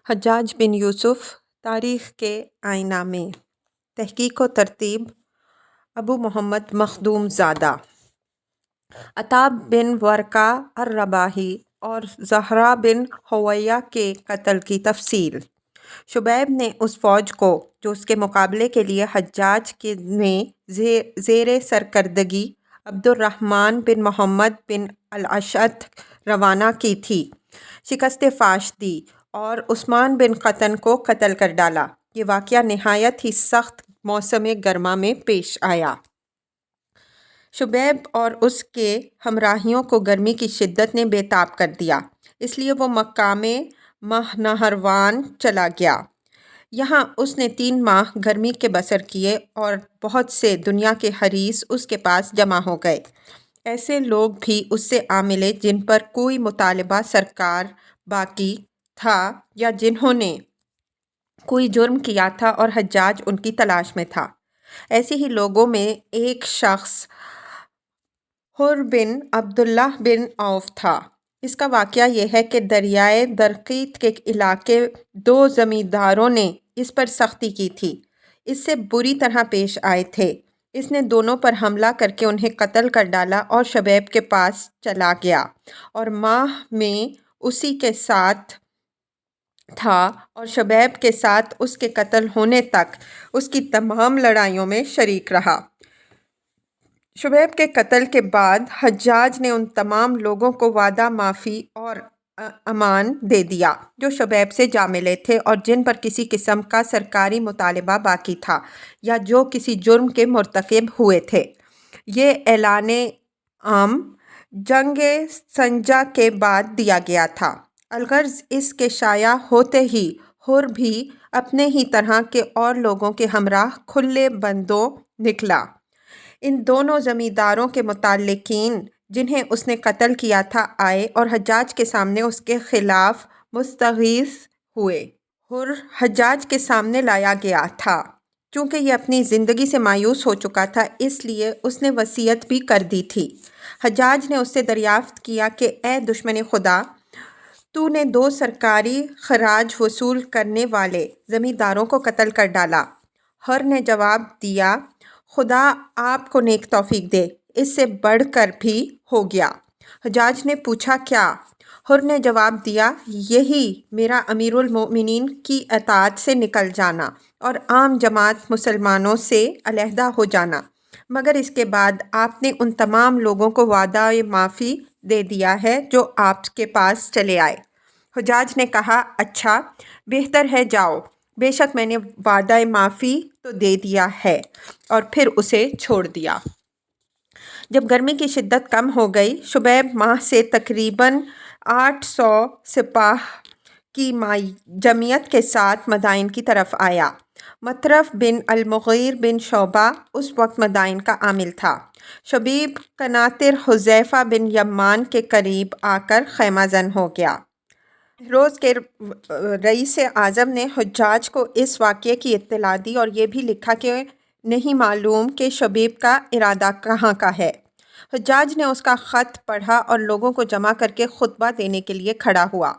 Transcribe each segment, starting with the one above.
حجاج بن یوسف تاریخ کے آئینہ میں تحقیق و ترتیب ابو محمد مخدوم زادہ عطا بن ورقہ الرباحی اور زہرہ بن حویہ کے قتل کی تفصیل۔ شبیب نے اس فوج کو جو اس کے مقابلے کے لیے حجاج میں زیر سرکردگی عبد الرحمن بن محمد بن الاشعث روانہ کی تھی، شکست فاش دی اور عثمان بن قطن کو قتل کر ڈالا۔ یہ واقعہ نہایت ہی سخت موسم گرما میں پیش آیا۔ شبیب اور اس کے ہمراہیوں کو گرمی کی شدت نے بے تاب کر دیا، اس لیے وہ مقام ماہنہروان چلا گیا۔ یہاں اس نے 3 ماہ گرمی کے بسر کیے اور بہت سے دنیا کے حریص اس کے پاس جمع ہو گئے۔ ایسے لوگ بھی اس سے آ ملے جن پر کوئی مطالبہ سرکار باقی تھا یا جنہوں نے کوئی جرم کیا تھا اور حجاج ان کی تلاش میں تھا۔ ایسے ہی لوگوں میں ایک شخص حر بن عبداللہ بن عوف تھا۔ اس کا واقعہ یہ ہے کہ دریائے درقیت کے علاقے 2 زمینداروں نے اس پر سختی کی تھی، اس سے بری طرح پیش آئے تھے۔ اس نے دونوں پر حملہ کر کے انہیں قتل کر ڈالا اور شبیب کے پاس چلا گیا اور ماہ میں اسی کے ساتھ تھا اور شبیب کے ساتھ اس کے قتل ہونے تک اس کی تمام لڑائیوں میں شریک رہا۔ شبیب کے قتل کے بعد حجاج نے ان تمام لوگوں کو وعدہ معافی اور امان دے دیا جو شبیب سے جا ملے تھے اور جن پر کسی قسم کا سرکاری مطالبہ باقی تھا یا جو کسی جرم کے مرتکب ہوئے تھے۔ یہ اعلان عام جنگ سنجا کے بعد دیا گیا تھا۔ الغرض اس کے شائع ہوتے ہی حر بھی اپنے ہی طرح کے اور لوگوں کے ہمراہ کھلے بندوں نکلا۔ ان دونوں زمینداروں کے متعلقین جنہیں اس نے قتل کیا تھا آئے اور حجاج کے سامنے اس کے خلاف مستغیث ہوئے۔ حر حجاج کے سامنے لایا گیا تھا۔ چونکہ یہ اپنی زندگی سے مایوس ہو چکا تھا اس لیے اس نے وصیت بھی کر دی تھی۔ حجاج نے اس سے دریافت کیا کہ اے دشمن خدا، تو نے 2 سرکاری خراج وصول کرنے والے زمینداروں کو قتل کر ڈالا۔ حر نے جواب دیا، خدا آپ کو نیک توفیق دے، اس سے بڑھ کر بھی ہو گیا۔ حجاج نے پوچھا کیا؟ حر نے جواب دیا، یہی میرا امیر المؤمنین کی اطاعت سے نکل جانا اور عام جماعت مسلمانوں سے علیحدہ ہو جانا، مگر اس کے بعد آپ نے ان تمام لوگوں کو وعدہ معافی دے دیا ہے جو آپ کے پاس چلے آئے۔ حجاج نے کہا، اچھا، بہتر ہے، جاؤ، بے شک میں نے وعدہ معافی تو دے دیا ہے، اور پھر اسے چھوڑ دیا۔ جب گرمی کی شدت کم ہو گئی، شبیب ماہ سے تقریباً 800 سپاہ کی جمعیت کے ساتھ مدائن کی طرف آیا۔ مطرف بن المغیر بن شعبہ اس وقت مدائن کا عامل تھا۔ شبیب قناطر حذیفہ بن یمان کے قریب آ کر خیمہ زن ہو گیا۔ بہروز کے رئیس اعظم نے حجاج کو اس واقعے کی اطلاع دی اور یہ بھی لکھا کہ نہیں معلوم کہ شبیب کا ارادہ کہاں کا ہے۔ حجاج نے اس کا خط پڑھا اور لوگوں کو جمع کر کے خطبہ دینے کے لیے کھڑا ہوا۔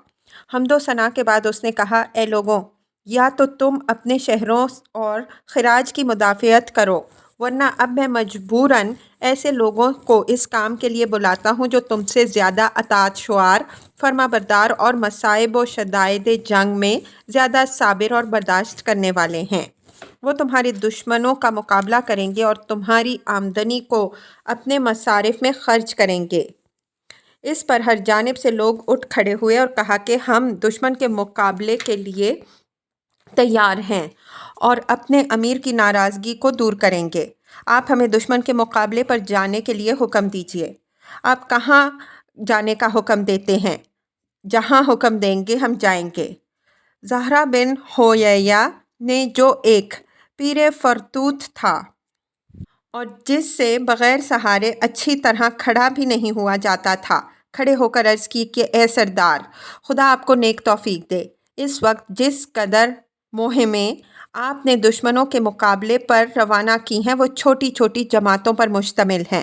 حمد و ثنا کے بعد اس نے کہا، اے لوگوں، یا تو تم اپنے شہروں اور خراج کی مدافعت کرو، ورنہ اب میں مجبوراً ایسے لوگوں کو اس کام کے لیے بلاتا ہوں جو تم سے زیادہ اطاعت شعار، فرما بردار اور مصائب و شدائد جنگ میں زیادہ صابر اور برداشت کرنے والے ہیں۔ وہ تمہارے دشمنوں کا مقابلہ کریں گے اور تمہاری آمدنی کو اپنے مصارف میں خرچ کریں گے۔ اس پر ہر جانب سے لوگ اٹھ کھڑے ہوئے اور کہا کہ ہم دشمن کے مقابلے کے لیے تیار ہیں اور اپنے امیر کی ناراضگی کو دور کریں گے۔ آپ ہمیں دشمن کے مقابلے پر جانے کے لیے حکم دیجیے۔ آپ کہاں جانے کا حکم دیتے ہیں؟ جہاں حکم دیں گے ہم جائیں گے۔ زہرہ بن حویہ نے جو ایک پیر فرتوت تھا اور جس سے بغیر سہارے اچھی طرح کھڑا بھی نہیں ہوا جاتا تھا، کھڑے ہو کر عرض کی کہ اے سردار، خدا آپ کو نیک توفیق دے۔ اس وقت جس قدر مہمیں آپ نے دشمنوں کے مقابلے پر روانہ کی ہیں وہ چھوٹی چھوٹی جماعتوں پر مشتمل ہیں۔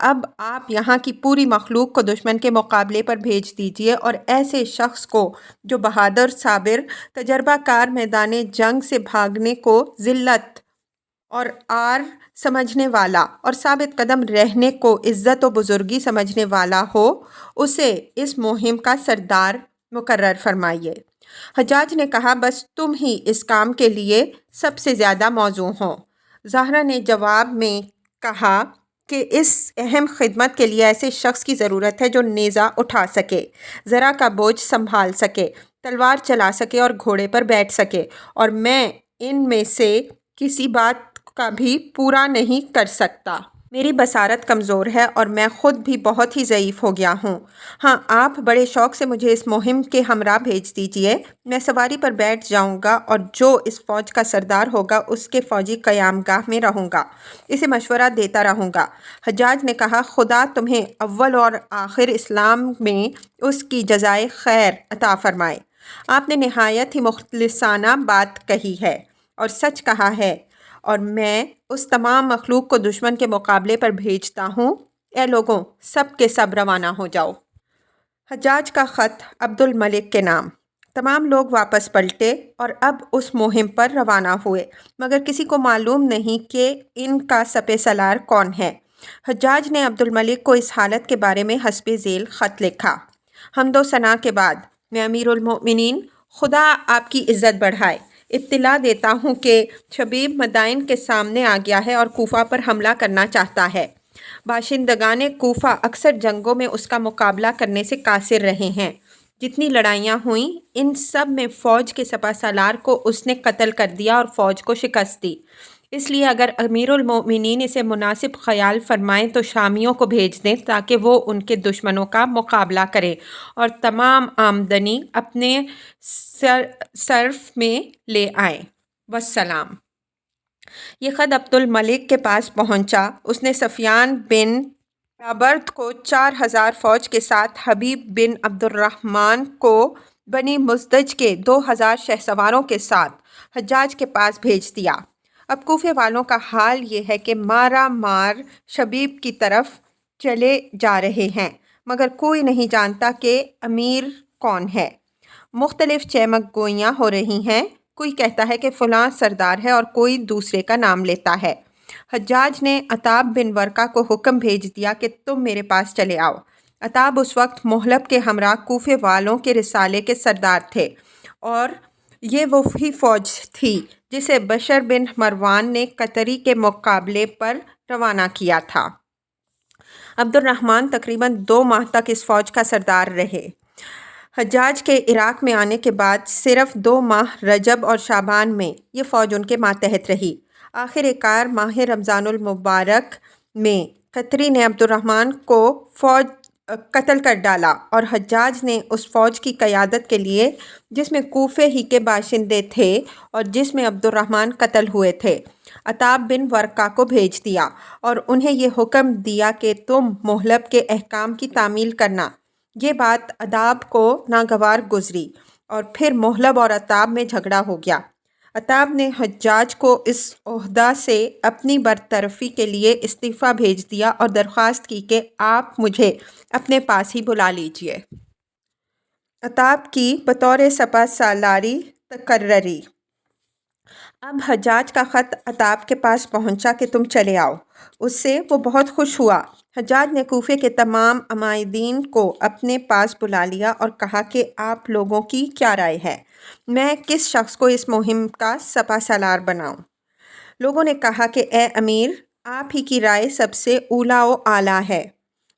اب آپ یہاں کی پوری مخلوق کو دشمن کے مقابلے پر بھیج دیجیے اور ایسے شخص کو جو بہادر، صابر، تجربہ کار، میدان جنگ سے بھاگنے کو ذلت اور عار سمجھنے والا اور ثابت قدم رہنے کو عزت و بزرگی سمجھنے والا ہو، اسے اس مہم کا سردار مقرر فرمائیے۔ حجاج نے کہا، بس تم ہی اس کام کے لیے سب سے زیادہ موزوں ہو۔ زہرہ نے جواب میں کہا کہ اس اہم خدمت کے لیے ایسے شخص کی ضرورت ہے جو نیزہ اٹھا سکے، زرہ کا بوجھ سنبھال سکے، تلوار چلا سکے اور گھوڑے پر بیٹھ سکے، اور میں ان میں سے کسی بات کا بھی پورا نہیں کر سکتا۔ میری بصارت کمزور ہے اور میں خود بھی بہت ہی ضعیف ہو گیا ہوں۔ ہاں، آپ بڑے شوق سے مجھے اس مہم کے ہمراہ بھیج دیجیے۔ میں سواری پر بیٹھ جاؤں گا اور جو اس فوج کا سردار ہوگا اس کے فوجی قیام گاہ میں رہوں گا، اسے مشورہ دیتا رہوں گا۔ حجاج نے کہا، خدا تمہیں اول اور آخر اسلام میں اس کی جزائے خیر عطا فرمائے۔ آپ نے نہایت ہی مخلصانہ بات کہی ہے اور سچ کہا ہے، اور میں اس تمام مخلوق کو دشمن کے مقابلے پر بھیجتا ہوں۔ اے لوگوں، سب کے سب روانہ ہو جاؤ۔ حجاج کا خط عبد الملک کے نام۔ تمام لوگ واپس پلٹے اور اب اس مہم پر روانہ ہوئے، مگر کسی کو معلوم نہیں کہ ان کا سپہ سالار کون ہے۔ حجاج نے عبد الملک کو اس حالت کے بارے میں حسب ذیل خط لکھا: حمد و ثنا کے بعد، میں امیر المؤمنین، خدا آپ کی عزت بڑھائے، اطلاع دیتا ہوں کہ شبیب مدائن کے سامنے آ گیا ہے اور کوفہ پر حملہ کرنا چاہتا ہے۔ باشندگان کوفہ اکثر جنگوں میں اس کا مقابلہ کرنے سے قاصر رہے ہیں۔ جتنی لڑائیاں ہوئیں، ان سب میں فوج کے سپہ سالار کو اس نے قتل کر دیا اور فوج کو شکست دی۔ اس لیے اگر امیر المؤمنین اسے مناسب خیال فرمائیں تو شامیوں کو بھیج دیں تاکہ وہ ان کے دشمنوں کا مقابلہ کرے اور تمام آمدنی اپنے صرف میں لے آئیں۔ والسلام۔ یہ خط عبد الملک کے پاس پہنچا۔ اس نے سفیان بن رابرد کو 4000 فوج کے ساتھ حبیب بن عبد الرحمن کو بنی مزدج کے 2000 شہسواروں کے ساتھ حجاج کے پاس بھیج دیا۔ اب کوفے والوں کا حال یہ ہے کہ مارا مار شبیب کی طرف چلے جا رہے ہیں، مگر کوئی نہیں جانتا کہ امیر کون ہے۔ مختلف چیمک گوئیاں ہو رہی ہیں، کوئی کہتا ہے کہ فلاں سردار ہے اور کوئی دوسرے کا نام لیتا ہے۔ حجاج نے عتاب بن ورقہ کو حکم بھیج دیا کہ تم میرے پاس چلے آؤ۔ عتاب اس وقت محلب کے ہمراہ کوفے والوں کے رسالے کے سردار تھے، اور یہ وہی فوج تھی جسے بشر بن مروان نے قطری کے مقابلے پر روانہ کیا تھا۔ عبد الرحمن تقریباً 2 ماہ تک اس فوج کا سردار رہے۔ حجاج کے عراق میں آنے کے بعد صرف 2 ماہ رجب اور شعبان میں یہ فوج ان کے ماتحت رہی۔ آخر کار ماہ رمضان المبارک میں قطری نے عبد الرحمن کو فوج قتل کر ڈالا اور حجاج نے اس فوج کی قیادت کے لیے، جس میں کوفے ہی کے باشندے تھے اور جس میں عبد الرحمن قتل ہوئے تھے، عتاب بن ورقہ کو بھیج دیا اور انہیں یہ حکم دیا کہ تم محلب کے احکام کی تعمیل کرنا۔ یہ بات عتاب کو ناگوار گزری اور پھر محلب اور عتاب میں جھگڑا ہو گیا۔ عتاب نے حجاج کو اس عہدہ سے اپنی برطرفی کے لیے استعفیٰ بھیج دیا اور درخواست کی کہ آپ مجھے اپنے پاس ہی بلا لیجیے۔ عتاب کی بطور سپہ سالاری تقرری۔ اب حجاج کا خط عتاب کے پاس پہنچا کہ تم چلے آؤ۔ اس سے وہ بہت خوش ہوا۔ حجاج نے کوفے کے تمام عمائدین کو اپنے پاس بلا لیا اور کہا کہ آپ لوگوں کی کیا رائے ہے؟ میں کس شخص کو اس مہم کا سپہ سالار بناؤں؟ لوگوں نے کہا کہ اے امیر، آپ ہی کی رائے سب سے اولیٰ و اعلیٰ ہے۔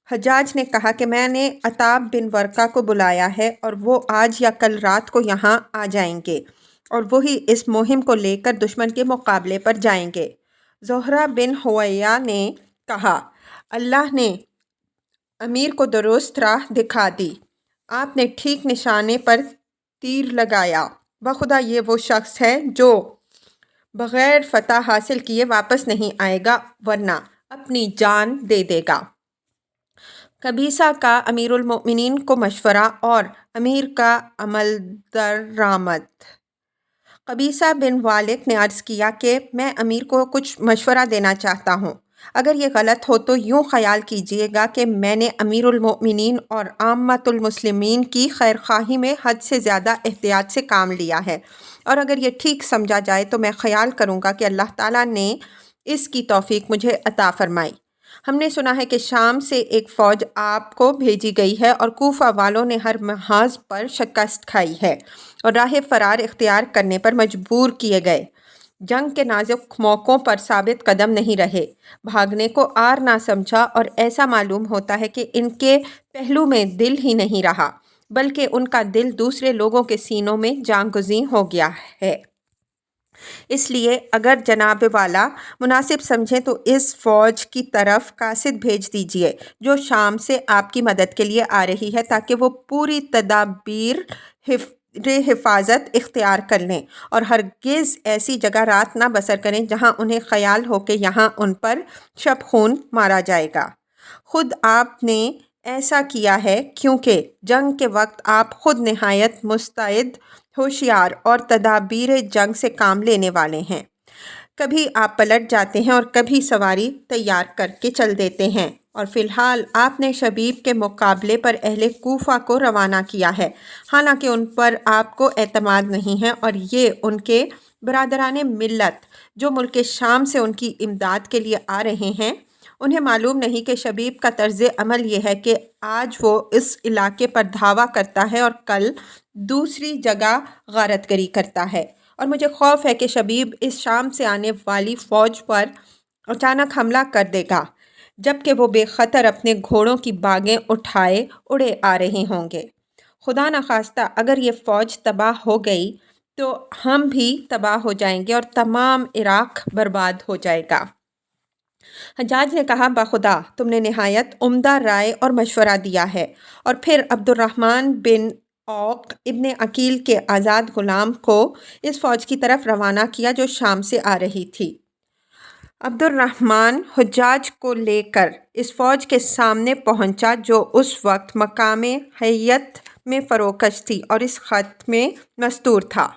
حجاج نے کہا کہ میں نے عتاب بن ورقہ کو بلایا ہے اور وہ آج یا کل رات کو یہاں آ جائیں گے اور وہی اس مہم کو لے کر دشمن کے مقابلے پر جائیں گے۔ زہرہ بن حویہ نے کہا، اللہ نے امیر کو درست راہ دکھا دی، آپ نے ٹھیک نشانے پر تیر لگایا۔ بخدا یہ وہ شخص ہے جو بغیر فتح حاصل کیے واپس نہیں آئے گا، ورنہ اپنی جان دے دے گا۔ قبیصہ کا امیر المؤمنین کو مشورہ اور امیر کا عمل درآمد۔ قبیصہ بن والد نے عرض کیا کہ میں امیر کو کچھ مشورہ دینا چاہتا ہوں۔ اگر یہ غلط ہو تو یوں خیال کیجیے گا کہ میں نے امیر المؤمنین اور عامۃ المسلمین کی خیرخواہی میں حد سے زیادہ احتیاط سے کام لیا ہے، اور اگر یہ ٹھیک سمجھا جائے تو میں خیال کروں گا کہ اللہ تعالیٰ نے اس کی توفیق مجھے عطا فرمائی۔ ہم نے سنا ہے کہ شام سے ایک فوج آپ کو بھیجی گئی ہے اور کوفہ والوں نے ہر محاذ پر شکست کھائی ہے اور راہ فرار اختیار کرنے پر مجبور کیے گئے۔ جنگ کے نازک موقعوں پر ثابت قدم نہیں رہے، بھاگنے کو آر نہ سمجھا، اور ایسا معلوم ہوتا ہے کہ ان کے پہلو میں دل ہی نہیں رہا بلکہ ان کا دل دوسرے لوگوں کے سینوں میں جان گزین ہو گیا ہے۔ اس لیے اگر جناب والا مناسب سمجھیں تو اس فوج کی طرف قاصد بھیج دیجیے جو شام سے آپ کی مدد کے لیے آ رہی ہے، تاکہ وہ پوری تدابیر حفاظت اختیار کر لیں اور ہرگز ایسی جگہ رات نہ بسر کریں جہاں انہیں خیال ہو کہ یہاں ان پر شب خون مارا جائے گا۔ خود آپ نے ایسا کیا ہے کیونکہ جنگ کے وقت آپ خود نہایت مستعد، ہوشیار اور تدابیر جنگ سے کام لینے والے ہیں۔ کبھی آپ پلٹ جاتے ہیں اور کبھی سواری تیار کر کے چل دیتے ہیں، اور فی الحال آپ نے شبیب کے مقابلے پر اہل کوفہ کو روانہ کیا ہے، حالانکہ ان پر آپ کو اعتماد نہیں ہے، اور یہ ان کے برادران ملت جو ملک شام سے ان کی امداد کے لیے آ رہے ہیں، انہیں معلوم نہیں کہ شبیب کا طرز عمل یہ ہے کہ آج وہ اس علاقے پر دھاوا کرتا ہے اور کل دوسری جگہ غارت گری کرتا ہے، اور مجھے خوف ہے کہ شبیب اس شام سے آنے والی فوج پر اچانک حملہ کر دے گا جبکہ وہ بے خطر اپنے گھوڑوں کی باگیں اٹھائے اڑے آ رہے ہوں گے۔ خدا نخواستہ اگر یہ فوج تباہ ہو گئی تو ہم بھی تباہ ہو جائیں گے اور تمام عراق برباد ہو جائے گا۔ حجاج نے کہا، بخدا تم نے نہایت عمدہ رائے اور مشورہ دیا ہے، اور پھر عبد الرحمن بن اوق ابن عقیل کے آزاد غلام کو اس فوج کی طرف روانہ کیا جو شام سے آ رہی تھی۔ عبد الرحمن حجاج کو لے کر اس فوج کے سامنے پہنچا جو اس وقت مقام حیت میں فروکش تھی اور اس خط میں مستور تھا،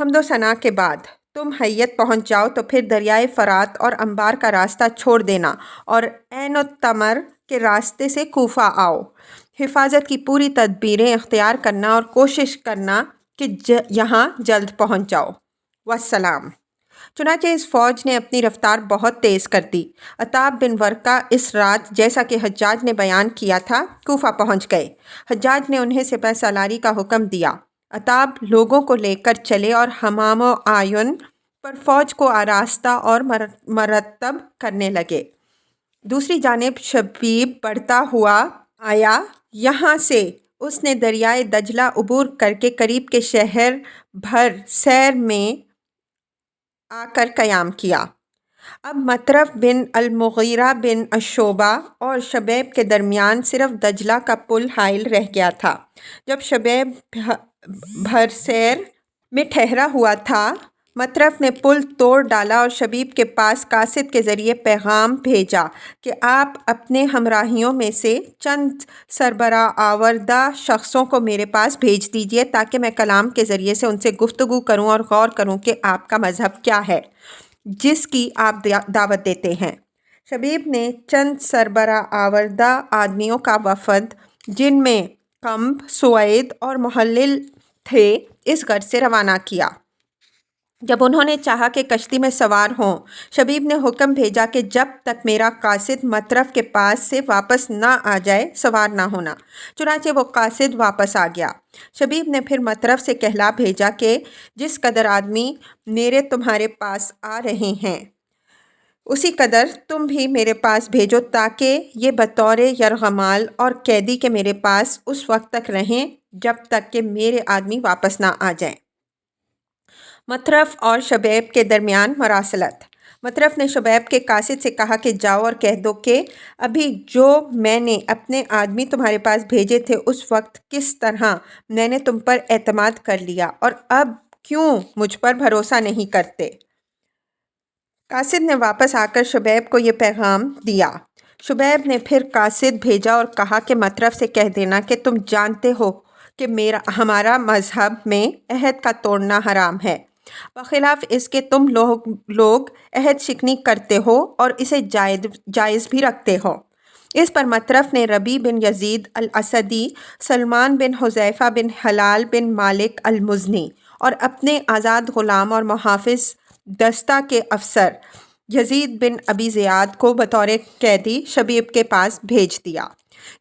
حمد و ثنا کے بعد تم حیت پہنچ جاؤ تو پھر دریائے فرات اور انبار کا راستہ چھوڑ دینا اور عین التمر کے راستے سے کوفہ آؤ۔ حفاظت کی پوری تدبیریں اختیار کرنا اور کوشش کرنا کہ یہاں جلد پہنچ جاؤ۔ والسلام۔ چنانچہ اس فوج نے اپنی رفتار بہت تیز کر دی۔ عتاب بن ورقہ اس رات جیسا کہ حجاج نے بیان کیا تھا کوفہ پہنچ گئے۔ حجاج نے انہیں سپہ سالاری کا حکم دیا۔ عتاب لوگوں کو لے کر چلے اور حمام و اعین پر فوج کو آراستہ اور مرتب کرنے لگے۔ دوسری جانب شبیب بڑھتا ہوا آیا۔ یہاں سے اس نے دریائے دجلہ عبور کر کے قریب کے شہر بھر سیر میں آ کر قیام کیا۔ اب مطرف بن المغیرہ بن شعبہ اور شبیب کے درمیان صرف دجلہ کا پل حائل رہ گیا تھا۔ جب شبیب بھرسیر میں ٹھہرا ہوا تھا، مطرف نے پل توڑ ڈالا اور شبیب کے پاس قاصد کے ذریعے پیغام بھیجا کہ آپ اپنے ہمراہیوں میں سے چند سربراہ آوردہ شخصوں کو میرے پاس بھیج دیجیے تاکہ میں کلام کے ذریعے سے ان سے گفتگو کروں اور غور کروں کہ آپ کا مذہب کیا ہے جس کی آپ دعوت دیتے ہیں۔ شبیب نے چند سربراہ آوردہ آدمیوں کا وفد جن میں کمب، سوید اور محلل تھے اس غرض سے روانہ کیا۔ جب انہوں نے چاہا کہ کشتی میں سوار ہوں، شبیب نے حکم بھیجا کہ جب تک میرا قاصد مطرف کے پاس سے واپس نہ آ جائے سوار نہ ہونا۔ چنانچہ وہ قاصد واپس آ گیا۔ شبیب نے پھر مطرف سے کہلا بھیجا کہ جس قدر آدمی میرے تمہارے پاس آ رہے ہیں اسی قدر تم بھی میرے پاس بھیجو تاکہ یہ بطور یرغمال اور قیدی کے میرے پاس اس وقت تک رہیں جب تک کہ میرے آدمی واپس نہ آ جائیں۔ مطرف اور شبیب کے درمیان مراسلت۔ مطرف نے شبیب کے قاصد سے کہا کہ جاؤ اور کہہ دو کہ ابھی جو میں نے اپنے آدمی تمہارے پاس بھیجے تھے اس وقت کس طرح میں نے تم پر اعتماد کر لیا اور اب کیوں مجھ پر بھروسہ نہیں کرتے۔ قاصد نے واپس آ کر شبیب کو یہ پیغام دیا۔ شبیب نے پھر قاصد بھیجا اور کہا کہ مطرف سے کہہ دینا کہ تم جانتے ہو کہ ہمارا مذہب میں عہد کا توڑنا حرام ہے۔ بخلاف اس کے تم لوگ عہد شکنی کرتے ہو اور اسے جائز بھی رکھتے ہو۔ اس پر مطرف نے ربیع بن یزید الاسدی، سلمان بن حذیفہ بن ہلال بن مالک المزنی اور اپنے آزاد غلام اور محافظ دستہ کے افسر یزید بن ابی زیاد کو بطور قیدی شبیب کے پاس بھیج دیا۔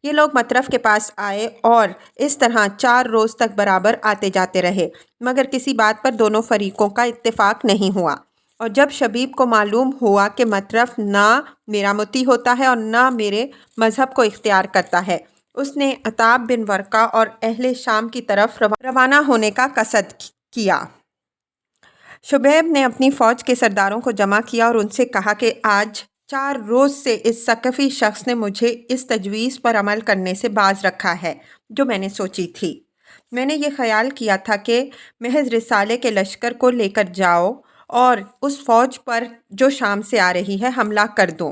یہ لوگ مطرف کے پاس آئے اور اس طرح 4 روز تک برابر آتے جاتے رہے، مگر کسی بات پر دونوں فریقوں کا اتفاق نہیں ہوا۔ اور جب شبیب کو معلوم ہوا کہ مطرف نہ میرا مطیع ہوتا ہے اور نہ میرے مذہب کو اختیار کرتا ہے، اس نے عتاب بن ورقہ اور اہل شام کی طرف روانہ ہونے کا قصد کیا۔ شبیب نے اپنی فوج کے سرداروں کو جمع کیا اور ان سے کہا کہ آج 4 روز سے اس ثقفی شخص نے مجھے اس تجویز پر عمل کرنے سے باز رکھا ہے جو میں نے سوچی تھی۔ میں نے یہ خیال کیا تھا کہ محض رسالے کے لشکر کو لے کر جاؤ اور اس فوج پر جو شام سے آ رہی ہے حملہ کر دوں۔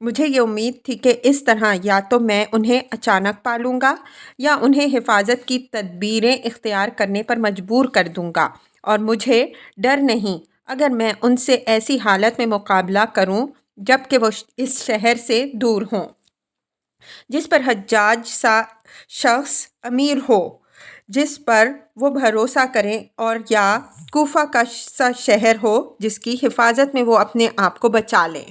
مجھے یہ امید تھی کہ اس طرح یا تو میں انہیں اچانک پا لوں گا یا انہیں حفاظت کی تدبیریں اختیار کرنے پر مجبور کر دوں گا، اور مجھے ڈر نہیں اگر میں ان سے ایسی حالت میں مقابلہ کروں جب کہ وہ اس شہر سے دور ہوں جس پر حجاج سا شخص امیر ہو جس پر وہ بھروسہ کریں، اور یا کوفہ کا سا شہر ہو جس کی حفاظت میں وہ اپنے آپ کو بچا لیں۔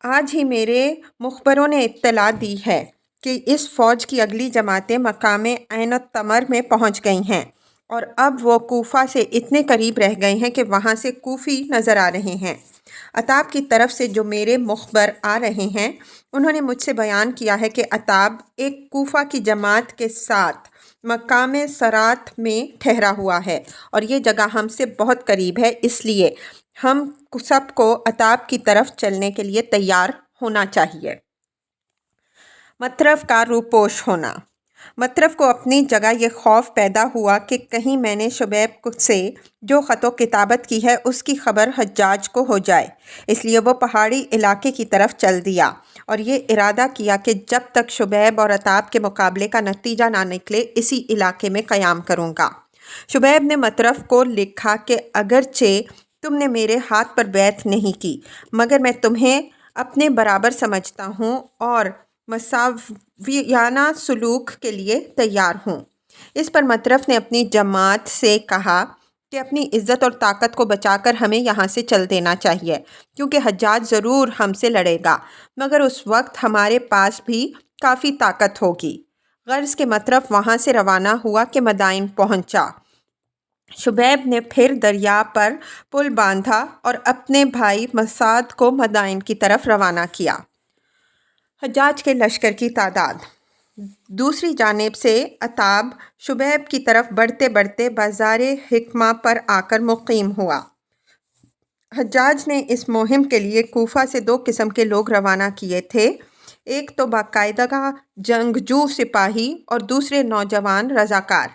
آج ہی میرے مخبروں نے اطلاع دی ہے کہ اس فوج کی اگلی جماعتیں مقام عین التمر میں پہنچ گئی ہیں، اور اب وہ کوفہ سے اتنے قریب رہ گئے ہیں کہ وہاں سے کوفی نظر آ رہے ہیں۔ عتاب کی طرف سے جو میرے مخبر آ رہے ہیں انہوں نے مجھ سے بیان کیا ہے کہ عتاب ایک کوفہ کی جماعت کے ساتھ مقام سرات میں ٹھہرا ہوا ہے، اور یہ جگہ ہم سے بہت قریب ہے، اس لیے ہم سب کو عتاب کی طرف چلنے کے لیے تیار ہونا چاہیے۔ مطرف کا روپوش ہونا۔ مطرف کو اپنی جگہ یہ خوف پیدا ہوا کہ کہیں میں نے شبیب سے جو خط و کتابت کی ہے اس کی خبر حجاج کو ہو جائے، اس لیے وہ پہاڑی علاقے کی طرف چل دیا اور یہ ارادہ کیا کہ جب تک شبیب اور عتاب کے مقابلے کا نتیجہ نہ نکلے اسی علاقے میں قیام کروں گا۔ شبیب نے مطرف کو لکھا کہ اگرچہ تم نے میرے ہاتھ پر بیعت نہیں کی، مگر میں تمہیں اپنے برابر سمجھتا ہوں اور مساویانہ سلوک کے لیے تیار ہوں۔ اس پر مطرف نے اپنی جماعت سے کہا کہ اپنی عزت اور طاقت کو بچا کر ہمیں یہاں سے چل دینا چاہیے، کیونکہ حجاج ضرور ہم سے لڑے گا، مگر اس وقت ہمارے پاس بھی کافی طاقت ہوگی۔ غرض کہ مطرف وہاں سے روانہ ہوا کہ مدائن پہنچا۔ شبیب نے پھر دریا پر پل باندھا اور اپنے بھائی مسعد کو مدائن کی طرف روانہ کیا۔ حجاج کے لشکر کی تعداد۔ دوسری جانب سے عتاب شبیب کی طرف بڑھتے بڑھتے بازار حکمہ پر آ کر مقیم ہوا۔ حجاج نے اس مہم کے لیے کوفہ سے 2 قسم کے لوگ روانہ کیے تھے، ایک تو باقاعدہ جنگجو سپاہی اور دوسرے نوجوان رضاکار۔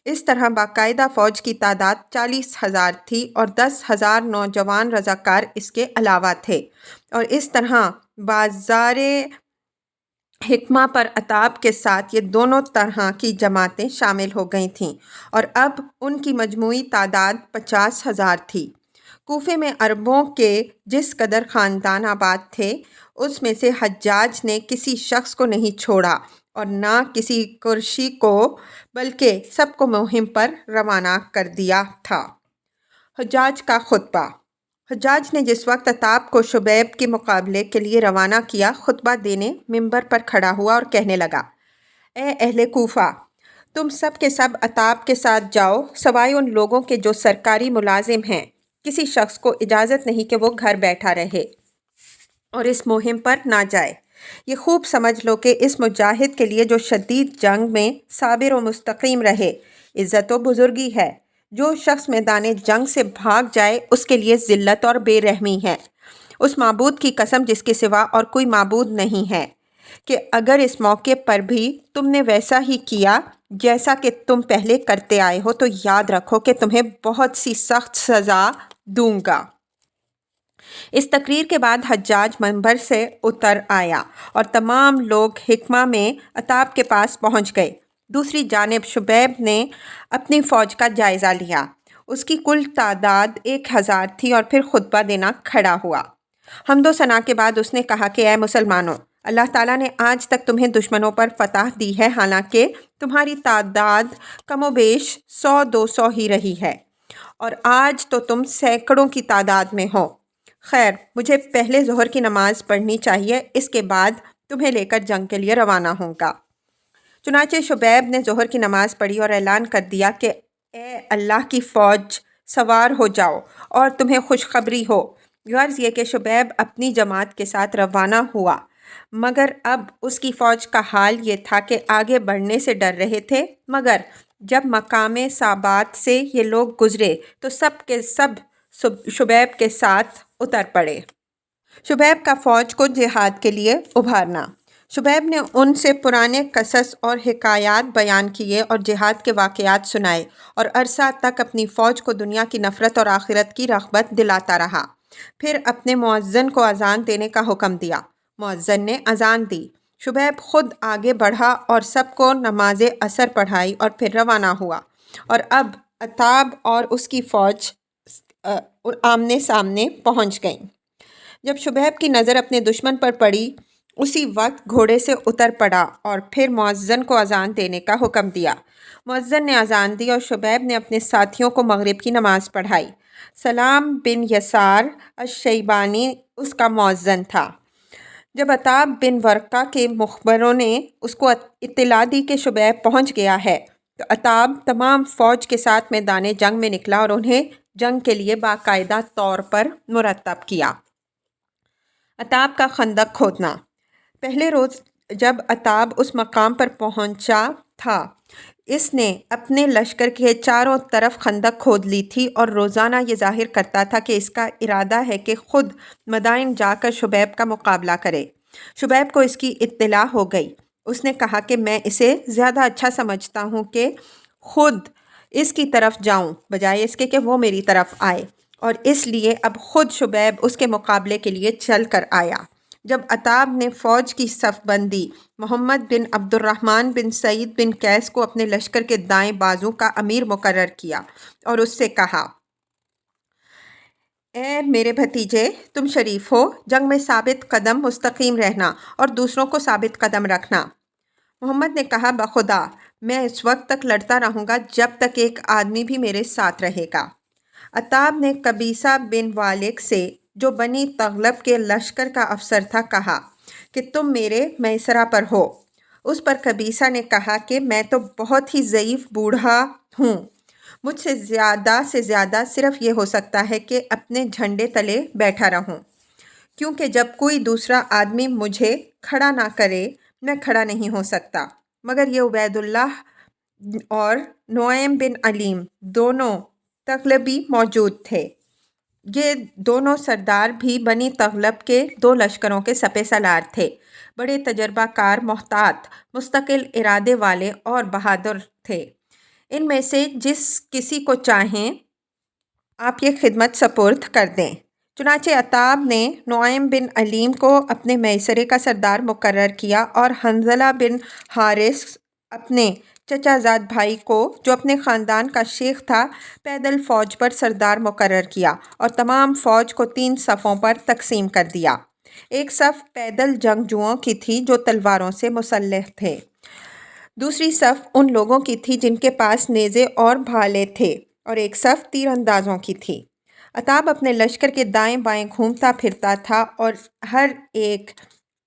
اس طرح باقاعدہ فوج کی تعداد 40,000 تھی اور 10,000 نوجوان رضاکار اس کے علاوہ تھے، اور اس طرح بازار حکمہ پر عتاب کے ساتھ یہ دونوں طرح کی جماعتیں شامل ہو گئی تھیں، اور اب ان کی مجموعی تعداد 50,000 تھی۔ کوفے میں عربوں کے جس قدر خاندان آباد تھے اس میں سے حجاج نے کسی شخص کو نہیں چھوڑا اور نہ کسی قریشی کو، بلکہ سب کو مہم پر روانہ کر دیا تھا۔ حجاج کا خطبہ۔ حجاج نے جس وقت عتاب کو شبیب کے مقابلے کے لیے روانہ کیا، خطبہ دینے منبر پر کھڑا ہوا اور کہنے لگا: اے اہل کوفہ! تم سب کے سب عتاب کے ساتھ جاؤ، سوائے ان لوگوں کے جو سرکاری ملازم ہیں۔ کسی شخص کو اجازت نہیں کہ وہ گھر بیٹھا رہے اور اس مہم پر نہ جائے۔ یہ خوب سمجھ لو کہ اس مجاہد کے لیے جو شدید جنگ میں صابر و مستقیم رہے، عزت و بزرگی ہے۔ جو شخص میدان جنگ سے بھاگ جائے اس کے لیے ذلت اور بے رحمی ہے۔ اس معبود کی قسم جس کے سوا اور کوئی معبود نہیں ہے کہ اگر اس موقع پر بھی تم نے ویسا ہی کیا جیسا کہ تم پہلے کرتے آئے ہو تو یاد رکھو کہ تمہیں بہت سی سخت سزا دوں گا۔ اس تقریر کے بعد حجاج منبر سے اتر آیا اور تمام لوگ حکمہ میں عتاب کے پاس پہنچ گئے۔ دوسری جانب شبیب نے اپنی فوج کا جائزہ لیا۔ اس کی کل تعداد 1000 تھی اور پھر خطبہ دینا کھڑا ہوا۔ حمد و ثنا کے بعد اس نے کہا کہ اے مسلمانوں، اللہ تعالیٰ نے آج تک تمہیں دشمنوں پر فتح دی ہے، حالانکہ تمہاری تعداد کم و بیش 100-200 ہی رہی ہے، اور آج تو تم سینکڑوں کی تعداد میں ہو۔ خیر، مجھے پہلے ظہر کی نماز پڑھنی چاہیے، اس کے بعد تمہیں لے کر جنگ کے لیے روانہ ہوں گا۔ چنانچہ شبیب نے ظہر کی نماز پڑھی اور اعلان کر دیا کہ اے اللہ کی فوج، سوار ہو جاؤ اور تمہیں خوشخبری ہو۔ غرض یہ کہ شبیب اپنی جماعت کے ساتھ روانہ ہوا، مگر اب اس کی فوج کا حال یہ تھا کہ آگے بڑھنے سے ڈر رہے تھے، مگر جب مقام صابات سے یہ لوگ گزرے تو سب کے سب شبیب کے ساتھ اتر پڑے۔ شبیب کا فوج کو جہاد کے لیے ابھارنا۔ شبیب نے ان سے پرانے قصص اور حکایات بیان کیے اور جہاد کے واقعات سنائے، اور عرصہ تک اپنی فوج کو دنیا کی نفرت اور آخرت کی رغبت دلاتا رہا۔ پھر اپنے مؤذن کو اذان دینے کا حکم دیا۔ مؤذن نے اذان دی، شبیب خود آگے بڑھا اور سب کو نماز عصر پڑھائی اور پھر روانہ ہوا، اور اب عتاب اور اس کی فوج آمنے سامنے پہنچ گئیں۔ جب شبیب کی نظر اپنے دشمن پر پڑی، اسی وقت گھوڑے سے اتر پڑا اور پھر مؤذن کو اذان دینے کا حکم دیا۔ مؤذن نے اذان دی اور شبیب نے اپنے ساتھیوں کو مغرب کی نماز پڑھائی۔ سلام بن یسار الشیبانی اس کا مؤذن تھا۔ جب عتاب بن ورقہ کے مخبروں نے اس کو اطلاع دی کہ شبیب پہنچ گیا ہے، تو عتاب تمام فوج کے ساتھ میدان جنگ میں نکلا اور انہیں جنگ کے لیے باقاعدہ طور پر مرتب کیا۔ عتاب کا خندق کھودنا۔ پہلے روز جب عتاب اس مقام پر پہنچا تھا، اس نے اپنے لشکر کے چاروں طرف خندق کھود لی تھی اور روزانہ یہ ظاہر کرتا تھا کہ اس کا ارادہ ہے کہ خود مدائن جا کر شبیب کا مقابلہ کرے۔ شبیب کو اس کی اطلاع ہو گئی۔ اس نے کہا کہ میں اسے زیادہ اچھا سمجھتا ہوں کہ خود اس کی طرف جاؤں بجائے اس کے کہ وہ میری طرف آئے، اور اس لیے اب خود شبیب اس کے مقابلے کے لیے چل کر آیا۔ جب عتاب نے فوج کی صف بندی محمد بن عبد الرحمن بن سعید بن قیس کو اپنے لشکر کے دائیں بازو کا امیر مقرر کیا اور اس سے کہا، اے میرے بھتیجے، تم شریف ہو، جنگ میں ثابت قدم مستقیم رہنا اور دوسروں کو ثابت قدم رکھنا۔ محمد نے کہا، بخدا میں اس وقت تک لڑتا رہوں گا جب تک ایک آدمی بھی میرے ساتھ رہے گا۔ عتاب نے قبیصہ بن والک سے، جو بنی تغلب کے لشکر کا افسر تھا، کہا کہ تم میرے میسرہ پر ہو۔ اس پر قبیصہ نے کہا کہ میں تو بہت ہی ضعیف بوڑھا ہوں، مجھ سے زیادہ صرف یہ ہو سکتا ہے کہ اپنے جھنڈے تلے بیٹھا رہوں، کیونکہ جب کوئی دوسرا آدمی مجھے کھڑا نہ کرے میں کھڑا نہیں ہو سکتا۔ مگر یہ عبید اللہ اور نعیم بن علیم دونوں تغلبی موجود تھے۔ یہ دونوں سردار بھی بنی تغلب کے 2 لشکروں کے سپہ سالار تھے، بڑے تجربہ کار، محتاط، مستقل ارادے والے اور بہادر تھے۔ ان میں سے جس کسی کو چاہیں آپ یہ خدمت سپرد کر دیں۔ چنانچہ عتاب نے نعیم بن علیم کو اپنے میسرے کا سردار مقرر کیا اور حنظلہ بن حارث اپنے چچا زاد بھائی کو، جو اپنے خاندان کا شیخ تھا، پیدل فوج پر سردار مقرر کیا اور تمام فوج کو 3 صفوں پر تقسیم کر دیا۔ ایک صف پیدل جنگجوؤں کی تھی جو تلواروں سے مسلح تھے، دوسری صف ان لوگوں کی تھی جن کے پاس نیزے اور بھالے تھے، اور ایک صف تیر اندازوں کی تھی۔ عتاب اپنے لشکر کے دائیں بائیں گھومتا پھرتا تھا اور ہر ایک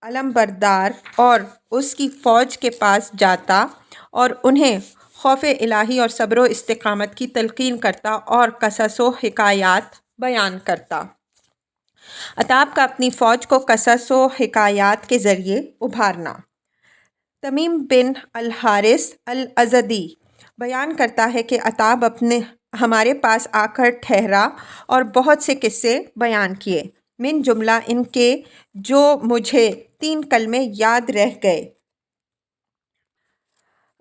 علمبردار اور اس کی فوج کے پاس جاتا اور انہیں خوف الہی اور صبر و استقامت کی تلقین کرتا اور قصص و حکایات بیان کرتا۔ عتاب کا اپنی فوج کو قصص و حکایات کے ذریعے ابھارنا۔ تمیم بن الحارث الازدی بیان کرتا ہے کہ عتاب ہمارے پاس آ کر ٹھہرا اور بہت سے قصے بیان کیے، من جملہ ان کے جو مجھے 3 کلمے یاد رہ گئے۔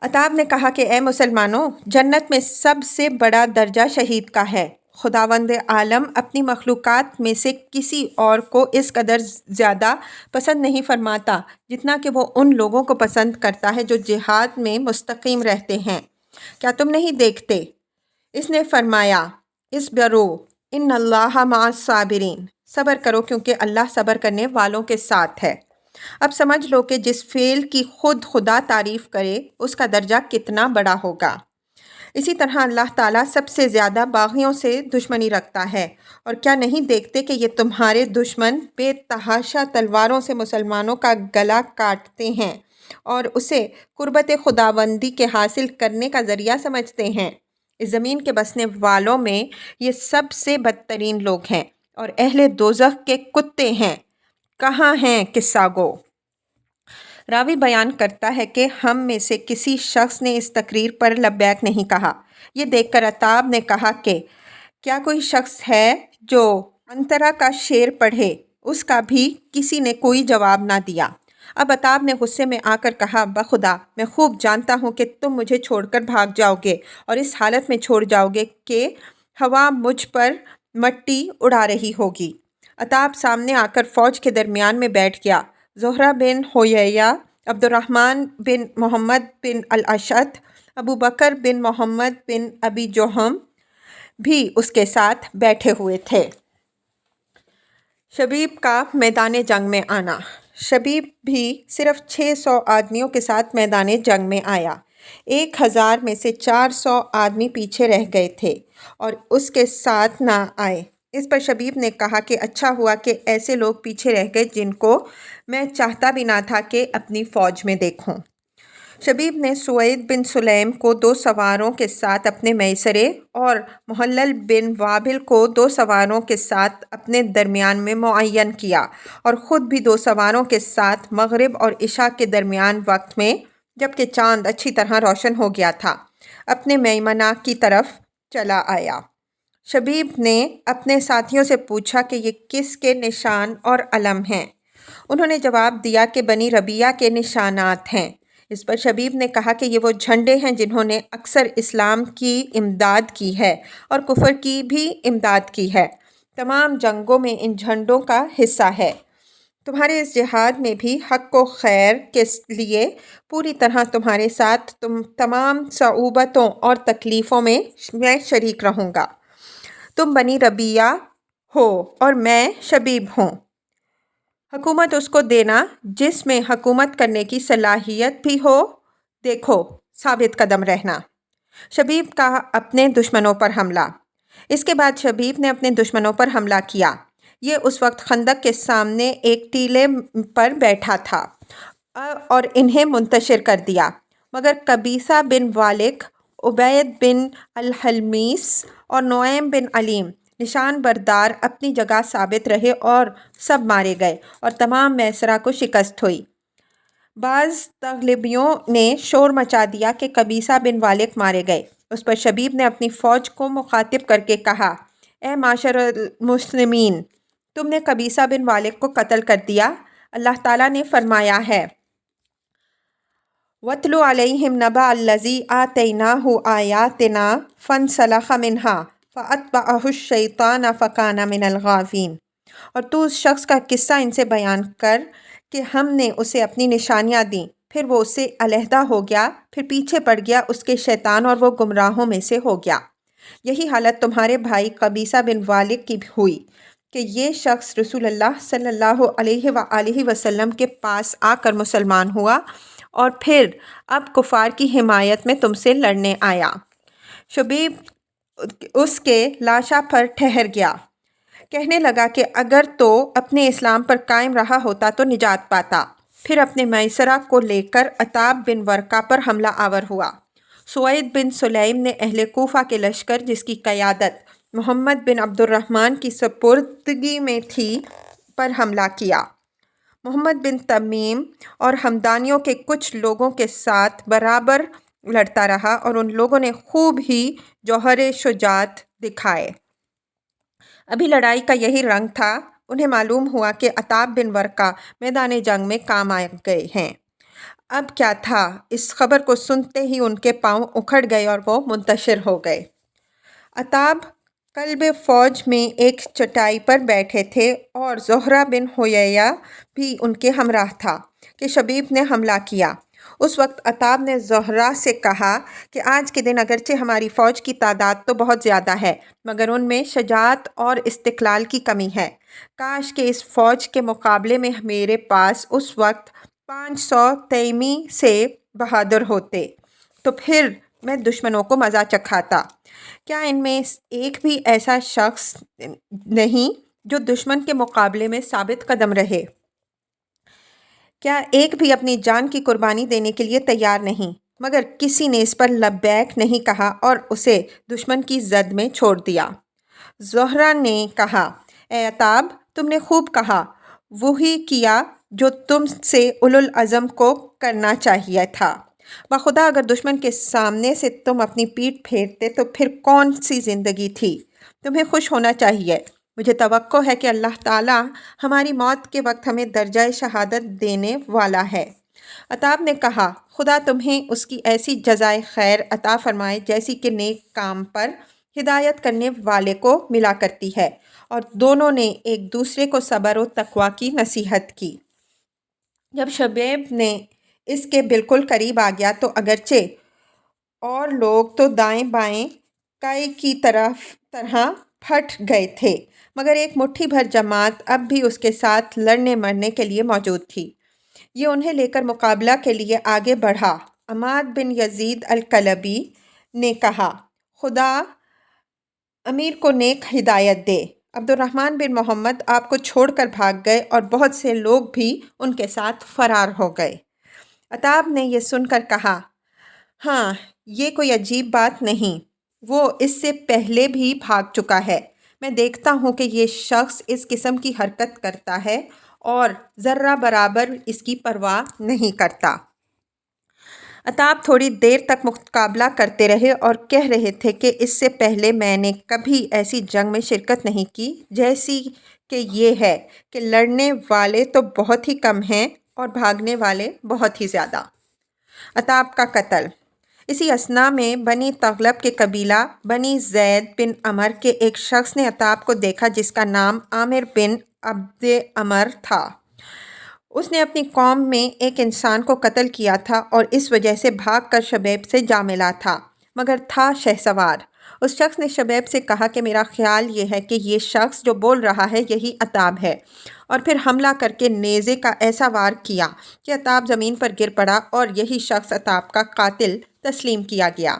عتاب نے کہا کہ اے مسلمانوں، جنت میں سب سے بڑا درجہ شہید کا ہے۔ خداوند عالم اپنی مخلوقات میں سے کسی اور کو اس قدر زیادہ پسند نہیں فرماتا جتنا کہ وہ ان لوگوں کو پسند کرتا ہے جو جہاد میں مستقیم رہتے ہیں۔ کیا تم نہیں دیکھتے؟ اس نے فرمایا، اسبرو ان اللہ مع الصابرین، صبر کرو کیونکہ اللہ صبر کرنے والوں کے ساتھ ہے۔ اب سمجھ لو کہ جس فعل کی خود خدا تعریف کرے اس کا درجہ کتنا بڑا ہوگا۔ اسی طرح اللہ تعالیٰ سب سے زیادہ باغیوں سے دشمنی رکھتا ہے، اور کیا نہیں دیکھتے کہ یہ تمہارے دشمن بے تحاشا تلواروں سے مسلمانوں کا گلا کاٹتے ہیں اور اسے قربت خداوندی کے حاصل کرنے کا ذریعہ سمجھتے ہیں۔ اس زمین کے بسنے والوں میں یہ سب سے بدترین لوگ ہیں اور اہل دوزخ کے کتے ہیں۔ کہاں ہیں قصہ گو؟ راوی بیان کرتا ہے کہ ہم میں سے کسی شخص نے اس تقریر پر لبیک نہیں کہا۔ یہ دیکھ کر عطاب نے کہا کہ کیا کوئی شخص ہے جو انترا کا شعر پڑھے؟ اس کا بھی کسی نے کوئی جواب نہ دیا۔ اب عطاب نے غصے میں آ کر کہا، بخدا میں خوب جانتا ہوں کہ تم مجھے چھوڑ کر بھاگ جاؤ گے اور اس حالت میں چھوڑ جاؤ گے کہ ہوا مجھ پر مٹی اڑا رہی ہوگی۔ عطاب سامنے آ کر فوج کے درمیان میں بیٹھ گیا۔ زہرہ بن حویہ، عبد الرحمن بن محمد بن الاشعث، ابو بکر بن محمد بن ابی جوہم بھی اس کے ساتھ بیٹھے ہوئے تھے۔ شبیب کا میدان جنگ میں آنا۔ شبیب بھی صرف 600 آدمیوں کے ساتھ میدان جنگ میں آیا۔ 1000 میں سے 400 آدمی پیچھے رہ گئے تھے اور اس کے ساتھ نہ آئے۔ اس پر شبیب نے کہا کہ اچھا ہوا کہ ایسے لوگ پیچھے رہ گئے جن کو میں چاہتا بھی نہ تھا کہ اپنی فوج میں دیکھوں۔ شبیب نے سوید بن سلیم کو 2 سواروں کے ساتھ اپنے میسرے اور محلل بن وابل کو 2 سواروں کے ساتھ اپنے درمیان میں معین کیا اور خود بھی 2 سواروں کے ساتھ مغرب اور عشاء کے درمیان وقت میں، جبکہ چاند اچھی طرح روشن ہو گیا تھا، اپنے میمنہ کی طرف چلا آیا۔ شبیب نے اپنے ساتھیوں سے پوچھا کہ یہ کس کے نشان اور علم ہیں؟ انہوں نے جواب دیا کہ بنی ربیہ کے نشانات ہیں۔ اس پر شبیب نے کہا کہ یہ وہ جھنڈے ہیں جنہوں نے اکثر اسلام کی امداد کی ہے اور کفر کی بھی امداد کی ہے۔ تمام جنگوں میں ان جھنڈوں کا حصہ ہے۔ تمہارے اس جہاد میں بھی حق و خیر کے لیے پوری طرح تمہارے ساتھ تمام صعوبتوں اور تکلیفوں میں شریک رہوں گا۔ تم بنی ربیہ ہو اور میں شبیب ہوں۔ حکومت اس کو دینا جس میں حکومت کرنے کی صلاحیت بھی ہو۔ دیکھو، ثابت قدم رہنا۔ شبیب کا اپنے دشمنوں پر حملہ۔ اس کے بعد شبیب نے اپنے دشمنوں پر حملہ کیا۔ یہ اس وقت خندق کے سامنے ایک ٹیلے پر بیٹھا تھا اور انہیں منتشر کر دیا، مگر قبیصہ بن والک، عبید بن الحلمیس اور نعیم بن علیم نشان بردار اپنی جگہ ثابت رہے اور سب مارے گئے اور تمام میسرہ کو شکست ہوئی۔ بعض تغلبیوں نے شور مچا دیا کہ قبیصہ بن والک مارے گئے۔ اس پر شبیب نے اپنی فوج کو مخاطب کر کے کہا، اے معاشر المسلمین، تم نے قبیصہ بن والک کو قتل کر دیا۔ اللہ تعالیٰ نے فرمایا ہے، وَاتْلُ عَلَيْهِمْ نَبَأَ الَّذِي آتَيْنَاهُ آيَاتِنَا فَانْسَلَخَ مِنْهَا فَأَتْبَعَهُ الشَّيْطَانُ فَكَانَ مِنَ الْغَاوِينَ۔ اور تو اس شخص کا قصہ ان سے بیان کر کہ ہم نے اسے اپنی نشانیاں دیں، پھر وہ اس سے علیحدہ ہو گیا، پھر پیچھے پڑ گیا اس کے شیطان اور وہ گمراہوں میں سے ہو گیا۔ یہی حالت تمہارے بھائی قبیصہ بن والک کی بھی ہوئی کہ یہ شخص رسول اللہ صلی اللہ علیہ وآلہ وسلم کے پاس آ کر مسلمان ہوا اور پھر اب کفار کی حمایت میں تم سے لڑنے آیا۔ شبیب اس کے لاشا پر ٹھہر گیا، کہنے لگا کہ اگر تو اپنے اسلام پر قائم رہا ہوتا تو نجات پاتا۔ پھر اپنے میسرہ کو لے کر عطاب بن ورقہ پر حملہ آور ہوا۔ سوید بن سلیم نے اہل کوفہ کے لشکر جس کی قیادت محمد بن عبد الرحمن کی سپردگی میں تھی پر حملہ کیا۔ محمد بن تمیم اور ہمدانیوں کے کچھ لوگوں کے ساتھ برابر لڑتا رہا اور ان لوگوں نے خوب ہی جوہر شجاعت دکھائے۔ ابھی لڑائی کا یہی رنگ تھا، انہیں معلوم ہوا کہ عطاب بن ورقہ میدان جنگ میں کام آ گئے ہیں۔ اب کیا تھا، اس خبر کو سنتے ہی ان کے پاؤں اکھڑ گئے اور وہ منتشر ہو گئے۔ عطاب قلب فوج میں ایک چٹائی پر بیٹھے تھے اور زہرہ بن حویہ بھی ان کے ہمراہ تھا کہ شبیب نے حملہ کیا۔ اس وقت عتاب نے زہرہ سے کہا کہ آج کے دن اگرچہ ہماری فوج کی تعداد تو بہت زیادہ ہے مگر ان میں شجاعت اور استقلال کی کمی ہے۔ کاش کہ اس فوج کے مقابلے میں میرے پاس اس وقت 500 تیمی سے بہادر ہوتے تو پھر میں دشمنوں کو مزہ چکھاتا۔ کیا ان میں ایک بھی ایسا شخص نہیں جو دشمن کے مقابلے میں ثابت قدم رہے؟ کیا ایک بھی اپنی جان کی قربانی دینے کے لیے تیار نہیں؟ مگر کسی نے اس پر لبیک نہیں کہا اور اسے دشمن کی زد میں چھوڑ دیا۔ زہرہ نے کہا، اے عتاب، تم نے خوب کہا، وہی کیا جو تم سے اولو العزم کو کرنا چاہیے تھا۔ بخدا اگر دشمن کے سامنے سے تم اپنی پیٹھ پھیرتے تو پھر کون سی زندگی تھی؟ تمہیں خوش ہونا چاہیے۔ مجھے توقع ہے کہ اللہ تعالیٰ ہماری موت کے وقت ہمیں درجہ شہادت دینے والا ہے۔ عتاب نے کہا، خدا تمہیں اس کی ایسی جزائے خیر عطا فرمائے جیسی کہ نیک کام پر ہدایت کرنے والے کو ملا کرتی ہے۔ اور دونوں نے ایک دوسرے کو صبر و تقویٰ کی نصیحت کی۔ جب شبیب نے اس کے بالکل قریب آ گیا تو اگرچہ اور لوگ تو دائیں بائیں کائی کی طرح پھٹ گئے تھے مگر ایک مٹھی بھر جماعت اب بھی اس کے ساتھ لڑنے مرنے کے لیے موجود تھی۔ یہ انہیں لے کر مقابلہ کے لیے آگے بڑھا۔ عماد بن یزید الکلبی نے کہا، خدا امیر کو نیک ہدایت دے۔ عبد الرحمن بن محمد آپ کو چھوڑ کر بھاگ گئے اور بہت سے لوگ بھی ان کے ساتھ فرار ہو گئے۔ عتاب نے یہ سن کر کہا، ہاں، یہ کوئی عجیب بات نہیں، وہ اس سے پہلے بھی بھاگ چکا ہے۔ میں دیکھتا ہوں کہ یہ شخص اس قسم کی حرکت کرتا ہے اور ذرہ برابر اس کی پرواہ نہیں کرتا۔ عتاب تھوڑی دیر تک مقابلہ کرتے رہے اور کہہ رہے تھے کہ اس سے پہلے میں نے کبھی ایسی جنگ میں شرکت نہیں کی جیسی کہ یہ ہے کہ لڑنے والے تو بہت ہی کم ہیں اور بھاگنے والے بہت ہی زیادہ۔ عتاب کا قتل۔ اسی اثنا میں بنی تغلب کے قبیلہ بنی زید بن عمر کے ایک شخص نے عتاب کو دیکھا جس کا نام عامر بن عبد عمر تھا۔ اس نے اپنی قوم میں ایک انسان کو قتل کیا تھا اور اس وجہ سے بھاگ کر شبیب سے جا ملا تھا مگر تھا شہسوار۔ اس شخص نے شبیب سے کہا کہ میرا خیال یہ ہے کہ یہ شخص جو بول رہا ہے یہی عتاب ہے، اور پھر حملہ کر کے نیزے کا ایسا وار کیا کہ عتاب زمین پر گر پڑا اور یہی شخص عتاب کا قاتل تسلیم کیا گیا۔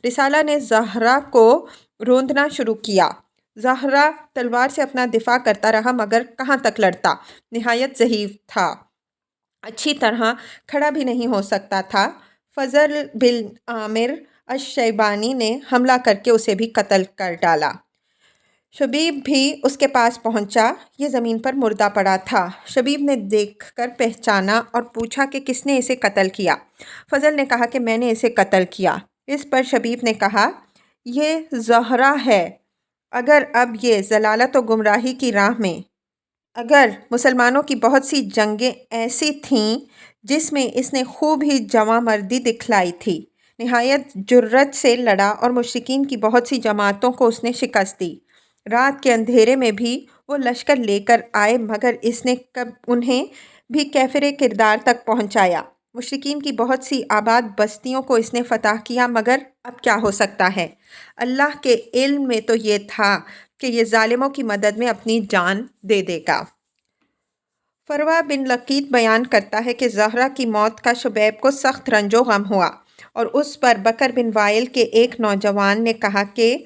رسالہ نے زہرہ کو روندنا شروع کیا۔ زہرہ تلوار سے اپنا دفاع کرتا رہا مگر کہاں تک لڑتا، نہایت ضعیف تھا، اچھی طرح کھڑا بھی نہیں ہو سکتا تھا۔ فضل بن عامر الشیبانی نے حملہ کر کے اسے بھی قتل کر ڈالا۔ شبیب بھی اس کے پاس پہنچا، یہ زمین پر مردہ پڑا تھا۔ شبیب نے دیکھ کر پہچانا اور پوچھا کہ کس نے اسے قتل کیا؟ فضل نے کہا کہ میں نے اسے قتل کیا۔ اس پر شبیب نے کہا، یہ زہرہ ہے، اگر اب یہ ضلالت و گمراہی کی راہ میں، اگر مسلمانوں کی بہت سی جنگیں ایسی تھیں جس میں اس نے خوب ہی جواں مردی دکھلائی تھی، نہایت جرأت سے لڑا اور مشرکین کی بہت سی جماعتوں کو اس نے شکست دی۔ رات کے اندھیرے میں بھی وہ لشکر لے کر آئے مگر اس نے انہیں بھی کیفر کردار تک پہنچایا۔ مشرکین کی بہت سی آباد بستیوں کو اس نے فتح کیا مگر اب کیا ہو سکتا ہے؟ اللہ کے علم میں تو یہ تھا کہ یہ ظالموں کی مدد میں اپنی جان دے دے گا۔ فروہ بن لقیط بیان کرتا ہے کہ زہرہ کی موت کا شبیب کو سخت رنج و غم ہوا اور اس پر بکر بن وائل کے ایک نوجوان نے کہا کہ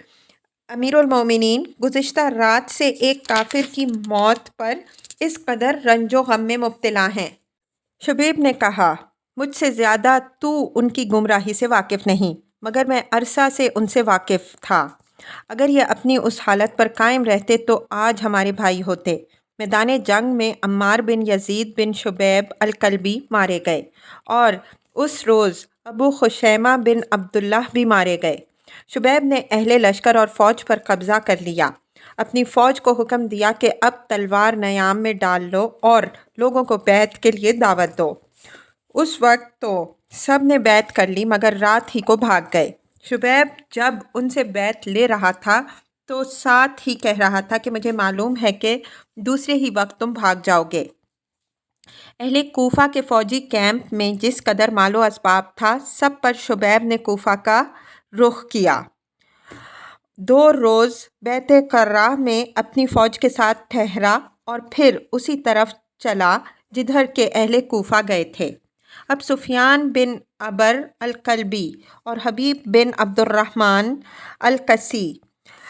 امیر المومنین گزشتہ رات سے ایک کافر کی موت پر اس قدر رنج و غم میں مبتلا ہیں۔ شبیب نے کہا، مجھ سے زیادہ تو ان کی گمراہی سے واقف نہیں مگر میں عرصہ سے ان سے واقف تھا۔ اگر یہ اپنی اس حالت پر قائم رہتے تو آج ہمارے بھائی ہوتے۔ میدان جنگ میں عمار بن یزید بن شبیب الکلبی مارے گئے اور اس روز ابو خشیمہ بن عبداللہ بھی مارے گئے۔ شبیب نے اہل لشکر اور فوج پر قبضہ کر لیا، اپنی فوج کو حکم دیا کہ اب تلوار نیام میں ڈال لو اور لوگوں کو بیعت کے لیے دعوت دو۔ اس وقت تو سب نے بیعت کر لی مگر رات ہی کو بھاگ گئے۔ شبیب جب ان سے بیعت لے رہا تھا تو ساتھ ہی کہہ رہا تھا کہ مجھے معلوم ہے کہ دوسرے ہی وقت تم بھاگ جاؤ گے۔ اہل کوفہ کے فوجی کیمپ میں جس قدر مال و اسباب تھا، سب پر شبیب نے کوفہ کا رخ کیا۔ 2 روز بیت قرہ میں اپنی فوج کے ساتھ ٹھہرا اور پھر اسی طرف چلا جدھر کے اہل کوفہ گئے تھے۔ اب سفیان بن عبر الکلبی اور حبیب بن عبد الرحمن الکسی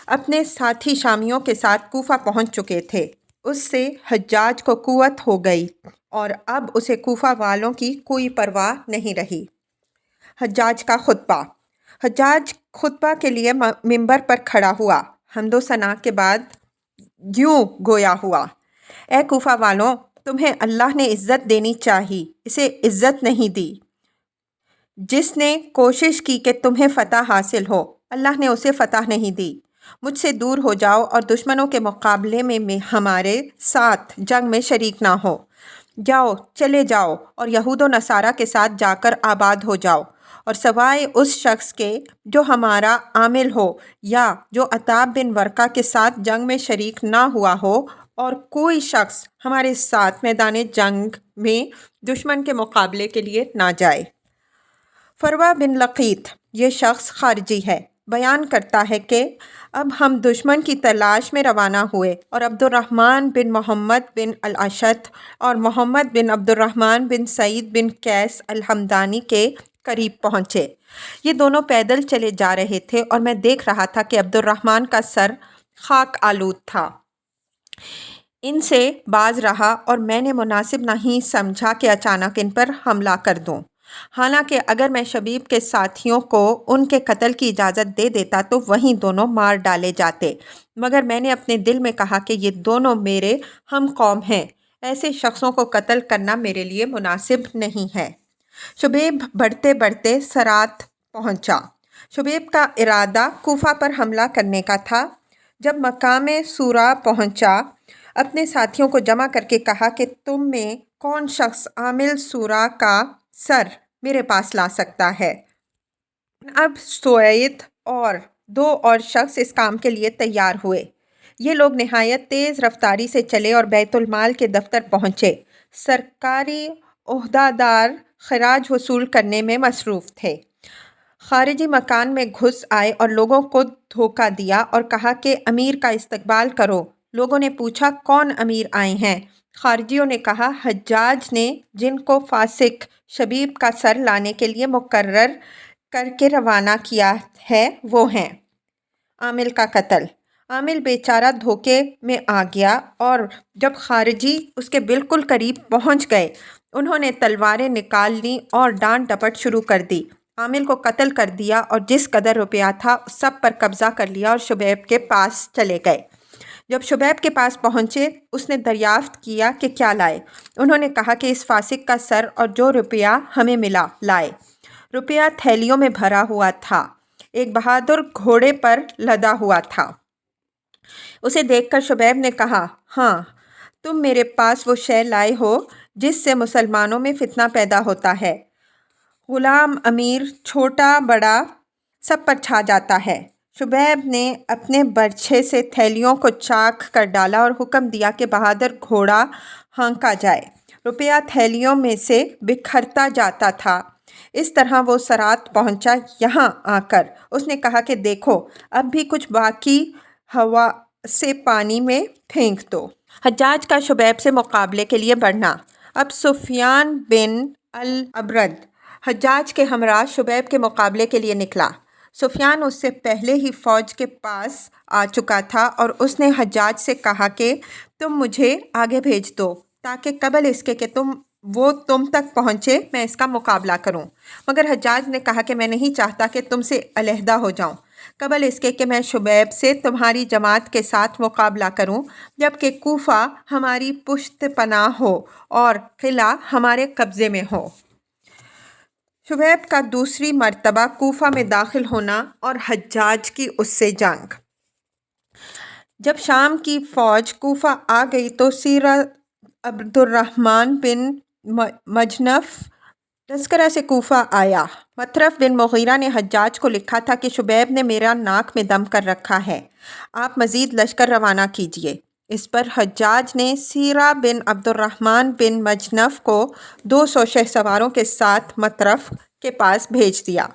اپنے ساتھی شامیوں کے ساتھ کوفہ پہنچ چکے تھے۔ اس سے حجاج کو قوت ہو گئی اور اب اسے کوفہ والوں کی کوئی پرواہ نہیں رہی۔ حجاج کا خطبہ۔ حجاج خطبہ کے لیے منبر پر کھڑا ہوا، حمد و ثنا کے بعد یوں گویا ہوا: اے کوفہ والوں، تمہیں اللہ نے عزت دینی چاہی، اسے عزت نہیں دی۔ جس نے کوشش کی کہ تمہیں فتح حاصل ہو، اللہ نے اسے فتح نہیں دی۔ مجھ سے دور ہو جاؤ اور دشمنوں کے مقابلے میں ہمارے ساتھ جنگ میں شریک نہ ہو۔ جاؤ، چلے جاؤ اور یہود و نصارہ کے ساتھ جا کر آباد ہو جاؤ، اور سوائے اس شخص کے جو ہمارا عامل ہو یا جو عتاب بن ورقہ کے ساتھ جنگ میں شریک نہ ہوا ہو، اور کوئی شخص ہمارے ساتھ میدان جنگ میں دشمن کے مقابلے کے لیے نہ جائے۔ فروہ بن لقیط، یہ شخص خارجی ہے، بیان کرتا ہے کہ اب ہم دشمن کی تلاش میں روانہ ہوئے اور عبد الرحمن بن محمد بن الاشت اور محمد بن عبد الرحمن بن سعید بن قیس الحمدانی کے قریب پہنچے۔ یہ دونوں پیدل چلے جا رہے تھے اور میں دیکھ رہا تھا کہ عبد الرحمن کا سر خاک آلود تھا۔ ان سے باز رہا اور میں نے مناسب نہیں سمجھا کہ اچانک ان پر حملہ کر دوں، حالانکہ اگر میں شبیب کے ساتھیوں کو ان کے قتل کی اجازت دے دیتا تو وہیں دونوں مار ڈالے جاتے، مگر میں نے اپنے دل میں کہا کہ یہ دونوں میرے ہم قوم ہیں، ایسے شخصوں کو قتل کرنا میرے لیے مناسب نہیں ہے۔ شبیب بڑھتے بڑھتے سرات پہنچا۔ شبیب کا ارادہ کوفہ پر حملہ کرنے کا تھا۔ جب مقام سورا پہنچا، اپنے ساتھیوں کو جمع کر کے کہا کہ تم میں کون شخص عامل سورا کا سر میرے پاس لا سکتا ہے؟ اب سوید اور 2 اور شخص اس کام کے لیے تیار ہوئے۔ یہ لوگ نہایت تیز رفتاری سے چلے اور بیت المال کے دفتر پہنچے۔ سرکاری عہدیدار خراج وصول کرنے میں مصروف تھے۔ خارجی مکان میں گھس آئے اور لوگوں کو دھوکہ دیا اور کہا کہ امیر کا استقبال کرو۔ لوگوں نے پوچھا کون امیر آئے ہیں؟ خارجیوں نے کہا حجاج نے جن کو فاسق شبیب کا سر لانے کے لیے مقرر کر کے روانہ کیا ہے وہ ہیں۔ عامل کا قتل۔ عامل بیچارہ دھوکے میں آ گیا اور جب خارجی اس کے بالکل قریب پہنچ گئے، انہوں نے تلواریں نکال لیں اور ڈانٹ ڈپٹ شروع کر دی۔ عامل کو قتل کر دیا اور جس قدر روپیہ تھا سب پر قبضہ کر لیا اور شبیب کے پاس چلے گئے۔ جب شبیب کے پاس پہنچے، اس نے دریافت کیا کہ کیا لائے؟ انہوں نے کہا کہ اس فاسق کا سر اور جو روپیہ ہمیں ملا لائے۔ روپیہ تھیلیوں میں بھرا ہوا تھا، ایک بہادر گھوڑے پر لدا ہوا تھا۔ اسے دیکھ کر شبیب نے کہا، ہاں، تم میرے پاس وہ شے لائے ہو جس سے مسلمانوں میں فتنہ پیدا ہوتا ہے۔ غلام، امیر، چھوٹا بڑا سب پر چھا جاتا ہے۔ شبیب نے اپنے برچھے سے تھیلیوں کو چاک کر ڈالا اور حکم دیا کہ بہادر گھوڑا ہانکا جائے۔ روپیہ تھیلیوں میں سے بکھرتا جاتا تھا۔ اس طرح وہ سرات پہنچا۔ یہاں آ کر اس نے کہا کہ دیکھو، اب بھی کچھ باقی، ہوا سے پانی میں پھینک دو۔ حجاج کا شبیب سے مقابلے کے لیے بڑھنا۔ اب سفیان بن العبرد حجاج کے ہمراہ شبیب کے مقابلے کے لیے نکلا۔ سفیان اس سے پہلے ہی فوج کے پاس آ چکا تھا اور اس نے حجاج سے کہا کہ تم مجھے آگے بھیج دو تاکہ قبل اس کے کہ وہ تم تک پہنچے میں اس کا مقابلہ کروں، مگر حجاج نے کہا کہ میں نہیں چاہتا کہ تم سے علیحدہ ہو جاؤں قبل اس کے کہ میں شبیب سے تمہاری جماعت کے ساتھ مقابلہ کروں، جبکہ کوفہ ہماری پشت پناہ ہو اور قلعہ ہمارے قبضے میں ہو۔ شبیب کا دوسری مرتبہ کوفہ میں داخل ہونا اور حجاج کی اس سے جنگ۔ جب شام کی فوج کوفہ آ گئی تو سیر عبد الرحمن بن مجنف تذکرہ سے کوفہ آیا۔ مطرف بن مغیرہ نے حجاج کو لکھا تھا کہ شبیب نے میرا ناک میں دم کر رکھا ہے، آپ مزید لشکر روانہ کیجیے۔ اس پر حجاج نے سیرہ بن عبد الرحمن بن مجنف کو 200 شہسواروں کے ساتھ مطرف کے پاس بھیج دیا۔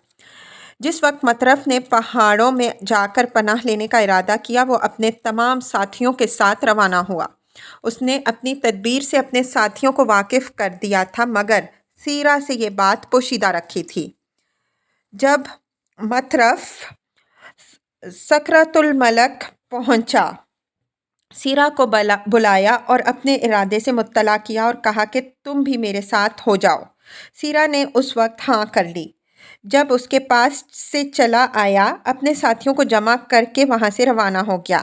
جس وقت مطرف نے پہاڑوں میں جا کر پناہ لینے کا ارادہ کیا، وہ اپنے تمام ساتھیوں کے ساتھ روانہ ہوا۔ اس نے اپنی تدبیر سے اپنے ساتھیوں کو واقف کر دیا تھا، مگر سیرہ سے یہ بات پوشیدہ رکھی تھی۔ جب مطرف سکرۃ الملک پہنچا، سیرہ کو بلایا اور اپنے ارادے سے مطلع کیا اور کہا کہ تم بھی میرے ساتھ ہو جاؤ۔ سیرہ نے اس وقت ہاں کر لی۔ جب اس کے پاس سے چلا آیا، اپنے ساتھیوں کو جمع کر کے وہاں سے روانہ ہو گیا۔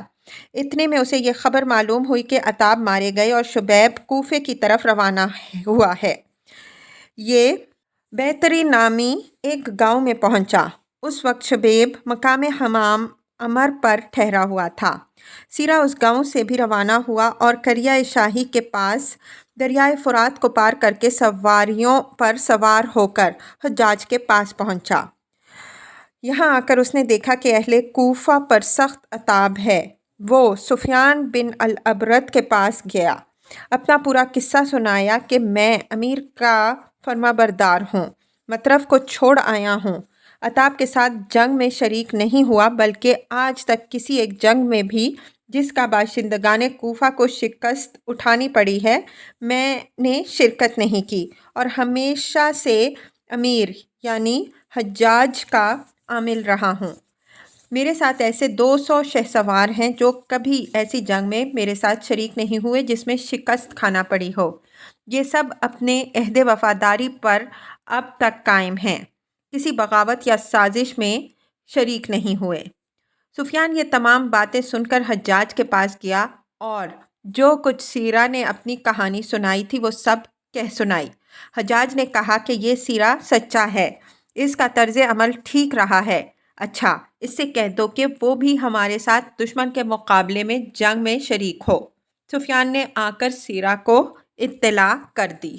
اتنے میں اسے یہ خبر معلوم ہوئی کہ عتاب مارے گئے اور شبیب کوفے کی طرف روانہ ہوا ہے۔ یہ بیتری نامی ایک گاؤں میں پہنچا۔ اس وقت شبیب مقام حمام عمر پر ٹھہرا ہوا تھا۔ سیرہ اس گاؤں سے بھی روانہ ہوا اور قریہ شاہی کے پاس دریائے فرات کو پار کر کے سواریوں پر سوار ہو کر حجاج کے پاس پہنچا۔ یہاں آ کر اس نے دیکھا کہ اہل کوفہ پر سخت عتاب ہے۔ وہ سفیان بن الابرد کے پاس گیا، اپنا پورا قصہ سنایا کہ میں امیر کا فرمانبردار ہوں، مطرف کو چھوڑ آیا ہوں، عتاب کے ساتھ جنگ میں شریک نہیں ہوا، بلکہ آج تک کسی ایک جنگ میں بھی جس کا باشندگان کوفہ کو شکست اٹھانی پڑی ہے میں نے شرکت نہیں کی، اور ہمیشہ سے امیر یعنی حجاج کا عامل رہا ہوں۔ میرے ساتھ ایسے 200 شہسوار ہیں جو کبھی ایسی جنگ میں میرے ساتھ شریک نہیں ہوئے جس میں شکست کھانا پڑی ہو۔ یہ سب اپنے عہد وفاداری پر اب تک قائم ہیں، کسی بغاوت یا سازش میں شریک نہیں ہوئے۔ سفیان یہ تمام باتیں سن کر حجاج کے پاس گیا اور جو کچھ سیرہ نے اپنی کہانی سنائی تھی وہ سب کہہ سنائی۔ حجاج نے کہا کہ یہ سیرہ سچا ہے، اس کا طرز عمل ٹھیک رہا ہے۔ اچھا، اس سے کہہ دو کہ وہ بھی ہمارے ساتھ دشمن کے مقابلے میں جنگ میں شریک ہو۔ سفیان نے آ کر سیرہ کو اطلاع کر دی۔